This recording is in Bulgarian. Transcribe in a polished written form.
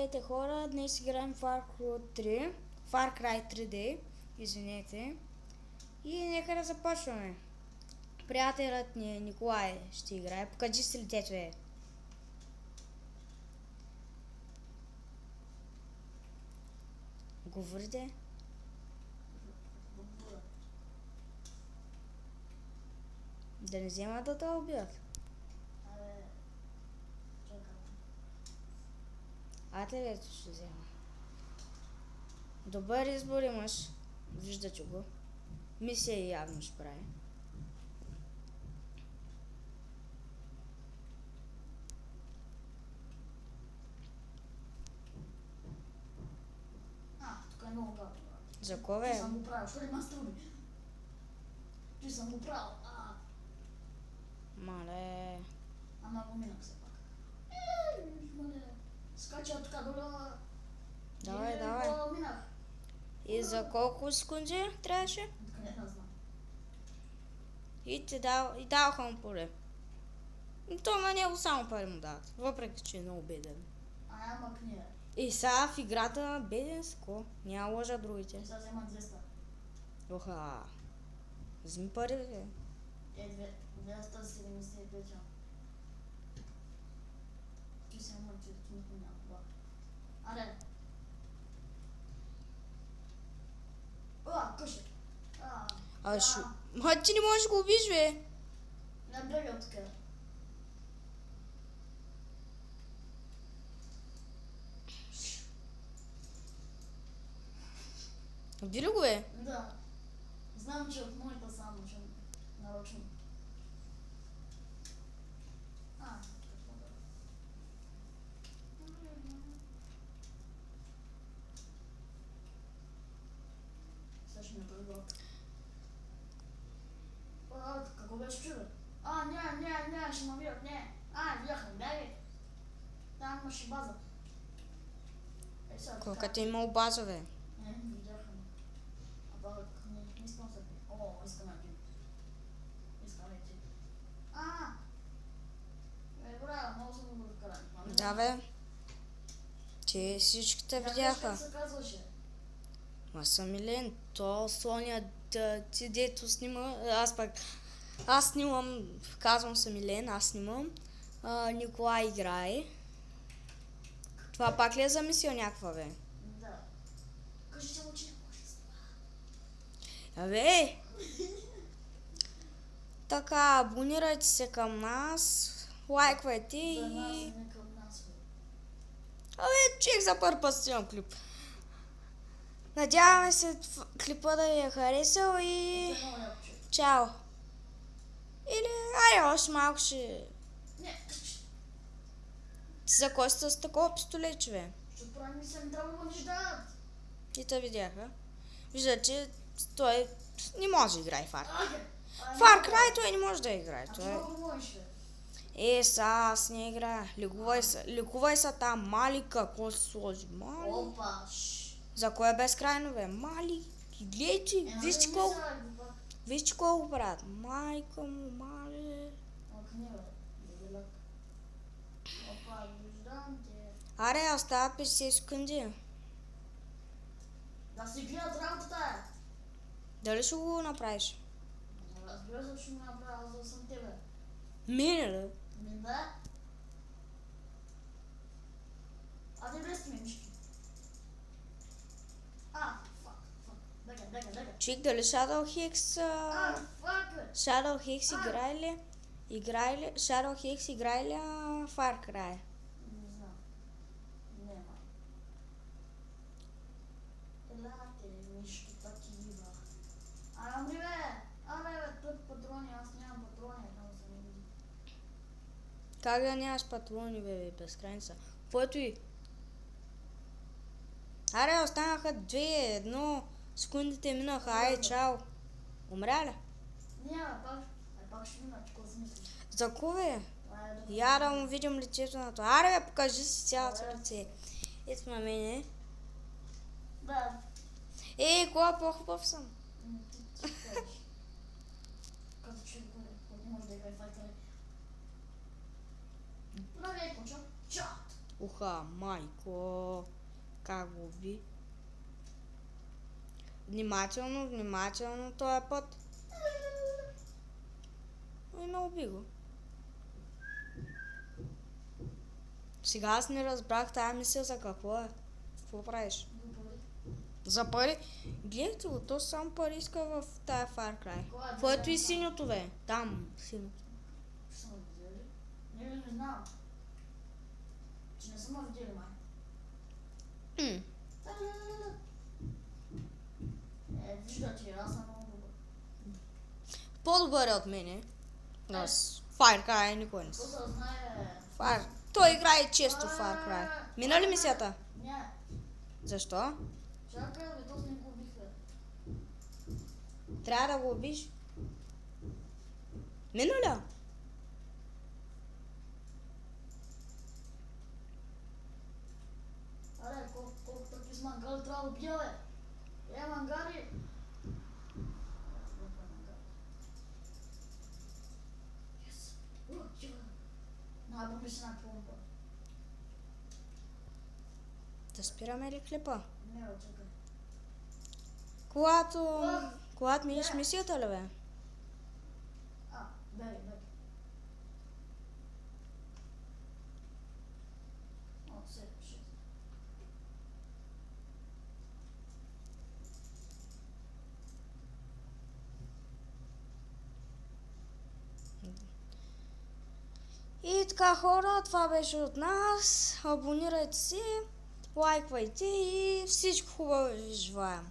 Здравейте хора, днес играем Far Cry 3D, извинете. И нека да започваме. Приятелят ни Николай ще играе. Покажи си лицето е. Говорите? Да не вземат да те убият. Ателието ще взема. Добър избор имаш. Виждате го. Мисия явно ще прави. Тук е много гадно. За кое? Ти съм го правил, що ли ма струби? Ти съм го правил. Мале. Ама го минах все пак. Мале. Скача така долу. Давай. Го минах. И за колко секунди трябваше? Откъде не знам. И даваха му поле. И то на него само пари му дават. Въпреки, че е много беден. Ама книга. И сега в играта беден си ко? Няма лъжа другите. Сега вземат 200. Оха. Вземи пари, бе. 275. Ти се мърчи, никой няма това. Аре. Къше. Ма ти не можеш да го убиш, бе. Не бега от така. Уби ли го, бе? Да. Знам, че от моята само ще нарочно. Какво да... Сега ще ме предлагам. Какво беше чудо? Не, ще ме видят, не. Видяха, дай. Там имаше база. Сега Колко ти имал база, бе? Не, видяха ме. Не искам се... искам да ги. Искам да ти. Браво, много съм го докарали. Да, бе. Те всичките видяха. Как се казваше? Ма съм Милен, то Соня, ти дето снима, аз снимам, казвам се Милен, аз снимам, Николай играе. Това пак ли е за мисия някаква, бе? Да. Кажи, че учи. Абе! Така, абонирайте се към нас, лайквайте и... За нас, не към нас, бе. Абе, чех за първ път снимам клип. Надяваме се клипа да ви е харесал и... Чао! Или, айде, още малко ще... Не. За кой сте с такова пистолет, бе? Ще правим мисля, не трябва да го ниждат. И те видяха. Вижда, че той не може да играе Far Cry. Far Far Cry той не може да играе. Ти много можеш, бе. Аз не играя. Лекувай се там, Мали, какво се сложи? Мали. Опа, За кой е безкрайно, бе? Мали. Гледайте, вижте колко правят. Майка му, Мали. Опа, виждам те. Аре, остава 50 секунди. Да си гледат работата, Дали ще го направиш? Разбира се, че ще го направя, за да съм тебе. Мене ли? Да. Те влезте ми, мишки. Фак. Бега. Чик, дали Shadow Hex... Фак, бе. Shadow Hex играе ли? Shadow Hex играе ли Far Cry? Не знам. Нема. Елате, мишки, такива. Амри, бе. Тук патрони, аз нямам патрони, много се не види. Как да нямаш патрони, бе, безкрайница? Което и. Аре, останаха 2-1. Секундите минаха, ай, чао. Умря ли? Няма, пак ще мина, какво си мислиш? За кое? Я да му видим лицето на това. Аре, бе, покажи си цялото лице. Ето на мене. Да. Кога по-хубав съм? Ти кажеш. Като че горе, не може да играе Far Cry. Здравей, кучо. Чат. Уха, майко. Как го уби? Внимателно, внимателно този път. И ме уби го. Сега аз не разбрах тая мисия за какво е. Какво правиш? Глупави. За пари? Гледайте го, то само пари иска в тая Far Cry. Кой е Което и дизайн? синьото бе. Там, синьото. Ще са ме видели? Не знам. Че не са ме видели, май. М. Виждате, аз съм много добър. По-добър е от мене. Аз Far Cry никой не Какво си. се знае? Той играе често Far Cry. Мина ли мисията? Не. Защо? Чакай, бе, този не го убиха. Трябва да го убиш. Мина ли? Аре, колко такива с мангали трябва да убия, бе? Мангари! Yes! Най-помни си на помпа. Да спираме ли клипа? Не, бе, чакай. Когато минеш мисията ли бе? Беги. О, се, шит. И така хора, това беше от нас. Абонирайте се, лайквайте и всичко хубаво ви желаем.